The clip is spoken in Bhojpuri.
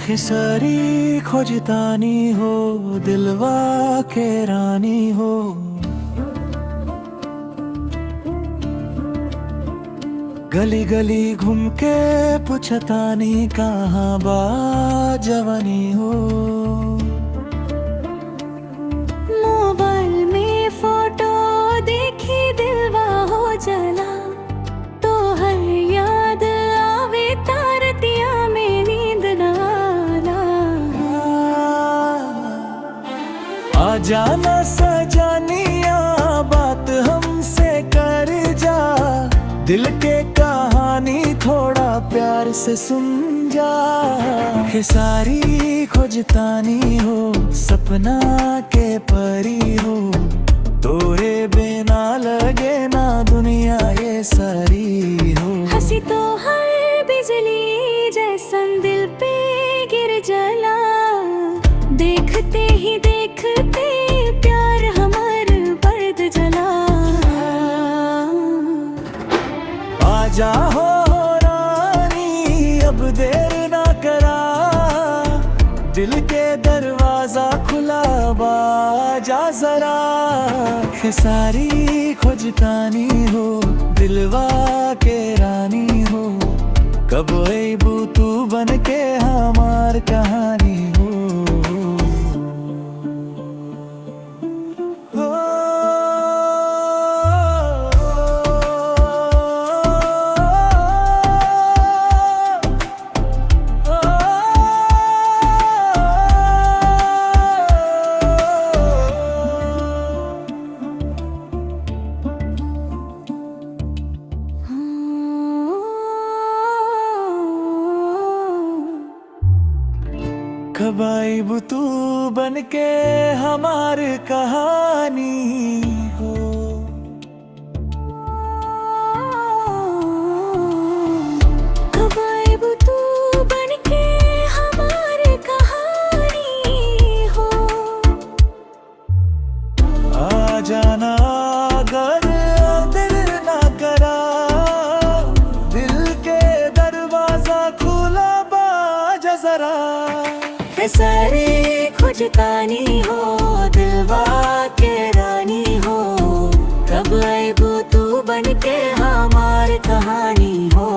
खेसारी खोजतानी हो, दिलवा के रानी हो। गली गली घूम के पुछतानी कहाँ बा जवानी हो। मोबाइल में फोटो देखी दिलवा हो जला, तो हर याद आवे तारतिया में नींद ना आला। आ जाना सजानिया बात हमसे कर जा, दिल के कहानी थोड़ा प्यार से सुन जा। खेसारी खोजतानी हो, सपना के परी हो, तोरे बिना लगे ना दुनिया ये सारी हो। हंसी तो हर बिजली जैसन दिल पे गिर जला, देखते ही देखते प्यार हमार बढ़ जला। आजा हो रानी अब देर ना करा, दिल के दरवाजा खुला बाजा जरा। खेसारी खोजतानी हो, दिलवा के रानी हो, कब आईबू तू बन के हमार कहानी हो। कब आईबू तू बन के हमार कहानी हो। कब आईबू तू बन के हमार कहानी हो। आ जाना अगर दिल ना करा, दिल के दरवाजा खुला बाजा जरा। खेसारी खोजतानी हो, दिलवा के रानी हो, कब आईबू तू बन के हमार कहानी हो।